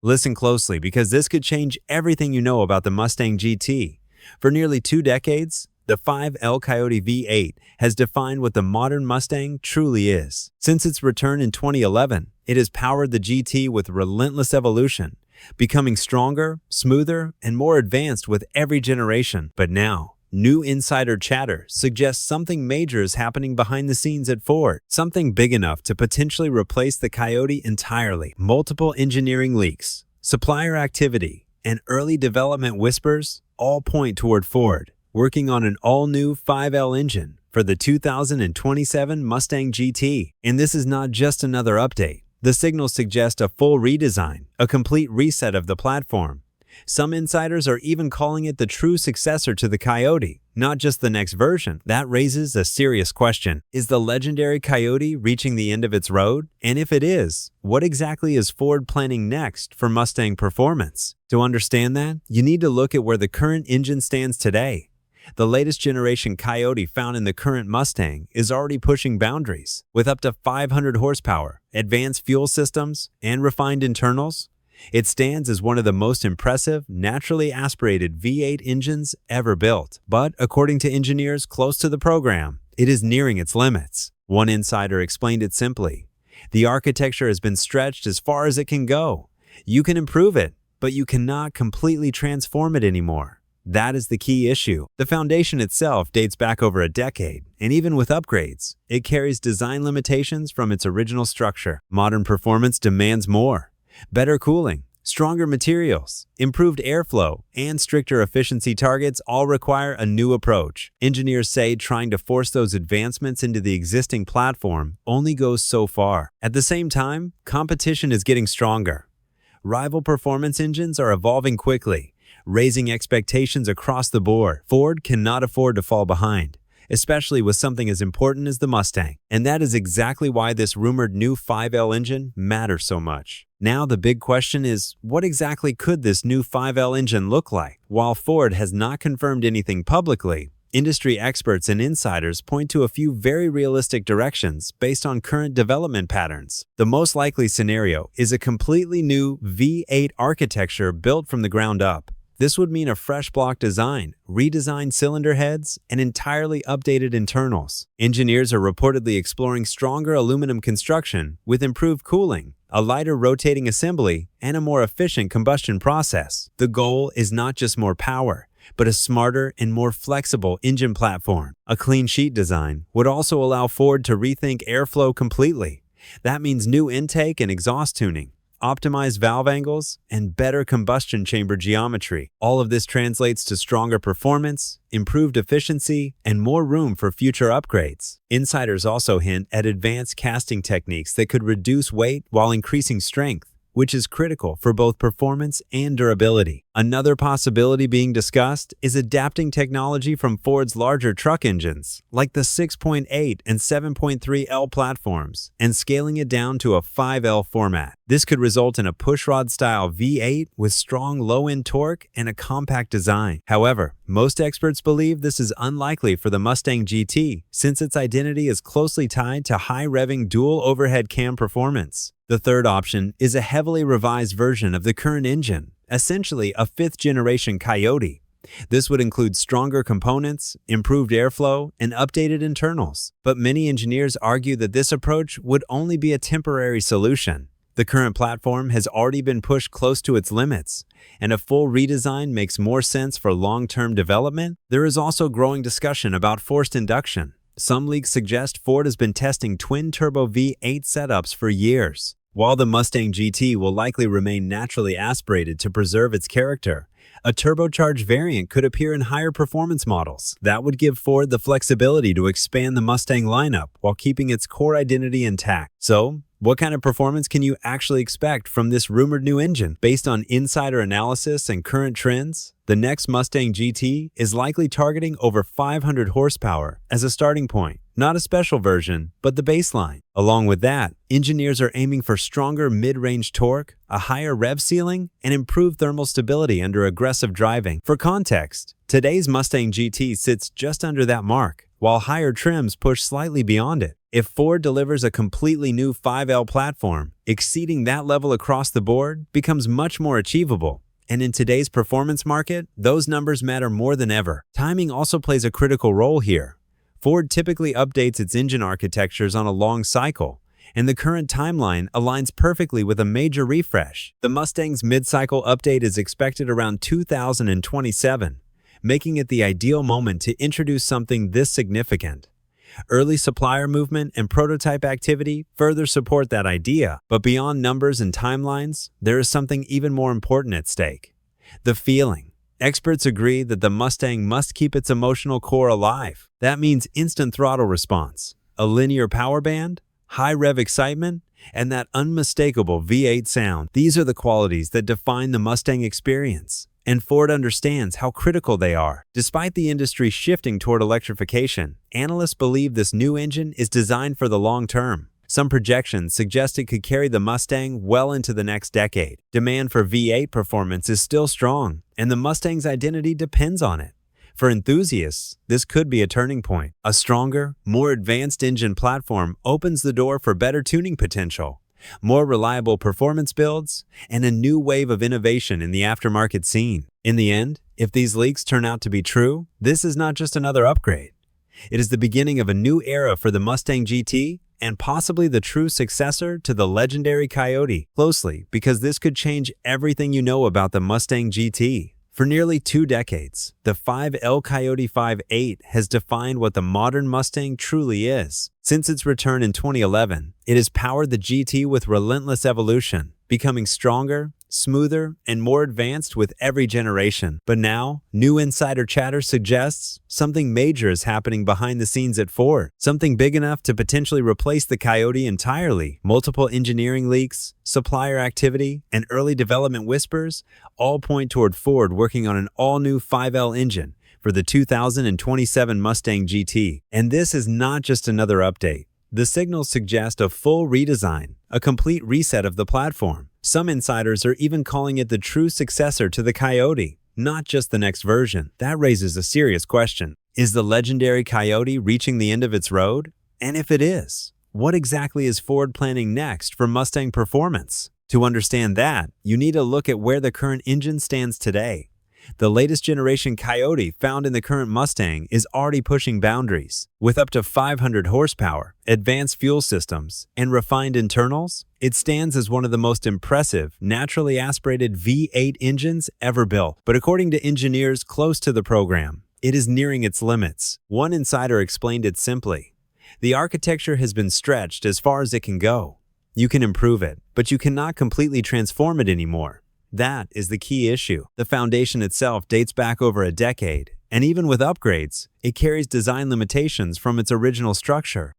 Listen closely because this could change everything you know about the Mustang GT. For nearly 2 decades, the 5L Coyote V8 has defined what the modern Mustang truly is. Since its return in 2011, it has powered the GT with relentless evolution, becoming stronger, smoother, and more advanced with every generation. But now, new insider chatter suggests something major is happening behind the scenes at Ford, something big enough to potentially replace the Coyote entirely. Multiple engineering leaks, supplier activity, and early development whispers all point toward Ford working on an all-new 5L engine for the 2027 Mustang GT. And this is not just another update. The signals suggest a full redesign, a complete reset of the platform. Some insiders are even calling it the true successor to the Coyote, not just the next version. That raises a serious question. Is the legendary Coyote reaching the end of its road? And if it is, what exactly is Ford planning next for Mustang performance? To understand that, you need to look at where the current engine stands today. The latest generation Coyote found in the current Mustang is already pushing boundaries. With up to 500 horsepower, advanced fuel systems, and refined internals, it stands as one of the most impressive, naturally aspirated V8 engines ever built. But according to engineers close to the program, it is nearing its limits. One insider explained it simply: the architecture has been stretched as far as it can go. You can improve it, but you cannot completely transform it anymore. That is the key issue. The foundation itself dates back over a decade, and even with upgrades, it carries design limitations from its original structure. Modern performance demands more: better cooling, stronger materials, improved airflow, and stricter efficiency targets all require a new approach. Engineers say trying to force those advancements into the existing platform only goes so far. At the same time, competition is getting stronger. Rival performance engines are evolving quickly, raising expectations across the board. Ford cannot afford to fall behind, especially with something as important as the Mustang. And that is exactly why this rumored new 5L engine matters so much. Now the big question is, what exactly could this new 5L engine look like? While Ford has not confirmed anything publicly, industry experts and insiders point to a few very realistic directions based on current development patterns. The most likely scenario is a completely new V8 architecture built from the ground up. This would mean a fresh block design, redesigned cylinder heads, and entirely updated internals. Engineers are reportedly exploring stronger aluminum construction with improved cooling, a lighter rotating assembly, and a more efficient combustion process. The goal is not just more power, but a smarter and more flexible engine platform. A clean sheet design would also allow Ford to rethink airflow completely. That means new intake and exhaust tuning, optimized valve angles, and better combustion chamber geometry. All of this translates to stronger performance, improved efficiency, and more room for future upgrades. Insiders also hint at advanced casting techniques that could reduce weight while increasing strength, which is critical for both performance and durability. Another possibility being discussed is adapting technology from Ford's larger truck engines, like the 6.8 and 7.3L platforms, and scaling it down to a 5L format. This could result in a pushrod-style V8 with strong low-end torque and a compact design. However, most experts believe this is unlikely for the Mustang GT, since its identity is closely tied to high-revving dual overhead cam performance. The third option is a heavily revised version of the current engine, essentially a 5th-generation Coyote. This would include stronger components, improved airflow, and updated internals. But many engineers argue that this approach would only be a temporary solution. The current platform has already been pushed close to its limits, and a full redesign makes more sense for long-term development. There is also growing discussion about forced induction. Some leaks suggest Ford has been testing twin-turbo V8 setups for years. While the Mustang GT will likely remain naturally aspirated to preserve its character, a turbocharged variant could appear in higher performance models. That would give Ford the flexibility to expand the Mustang lineup while keeping its core identity intact. So, what kind of performance can you actually expect from this rumored new engine? Based on insider analysis and current trends, the next Mustang GT is likely targeting over 500 horsepower as a starting point. Not a special version, but the baseline. Along with that, engineers are aiming for stronger mid-range torque, a higher rev ceiling, and improved thermal stability under aggressive driving. For context, today's Mustang GT sits just under that mark, while higher trims push slightly beyond it. If Ford delivers a completely new 5L platform, exceeding that level across the board becomes much more achievable. And in today's performance market, those numbers matter more than ever. Timing also plays a critical role here. Ford typically updates its engine architectures on a long cycle, and the current timeline aligns perfectly with a major refresh. The Mustang's mid-cycle update is expected around 2027, making it the ideal moment to introduce something this significant. Early supplier movement and prototype activity further support that idea, but beyond numbers and timelines, there is something even more important at stake: the feeling. Experts agree that the Mustang must keep its emotional core alive. That means instant throttle response, a linear power band, high rev excitement, and that unmistakable V8 sound. These are the qualities that define the Mustang experience, and Ford understands how critical they are. Despite the industry shifting toward electrification, analysts believe this new engine is designed for the long term. Some projections suggest it could carry the Mustang well into the next decade. Demand for V8 performance is still strong, and the Mustang's identity depends on it. For enthusiasts, this could be a turning point. A stronger, more advanced engine platform opens the door for better tuning potential, more reliable performance builds, and a new wave of innovation in the aftermarket scene. In the end, if these leaks turn out to be true, this is not just another upgrade. It is the beginning of a new era for the Mustang GT and possibly the true successor to the legendary Coyote. Closely, because this could change everything you know about the Mustang GT. For nearly 2 decades, the 5L Coyote V8 has defined what the modern Mustang truly is. Since its return in 2011, it has powered the GT with relentless evolution, becoming stronger, smoother, and more advanced with every generation. But now, new insider chatter suggests something major is happening behind the scenes at Ford, something big enough to potentially replace the Coyote entirely. Multiple engineering leaks, supplier activity, and early development whispers all point toward Ford working on an all-new 5L engine for the 2027 Mustang GT. And this is not just another update. The signals suggest a full redesign, a complete reset of the platform. Some insiders are even calling it the true successor to the Coyote, not just the next version. That raises a serious question. Is the legendary Coyote reaching the end of its road? And if it is, what exactly is Ford planning next for Mustang performance? To understand that, you need to look at where the current engine stands today. The latest generation Coyote found in the current Mustang is already pushing boundaries. With up to 500 horsepower, advanced fuel systems, and refined internals, it stands as one of the most impressive, naturally aspirated V8 engines ever built. But according to engineers close to the program, it is nearing its limits. One insider explained it simply: the architecture has been stretched as far as it can go. You can improve it, but you cannot completely transform it anymore. That is the key issue. The foundation itself dates back over a decade, and even with upgrades, it carries design limitations from its original structure.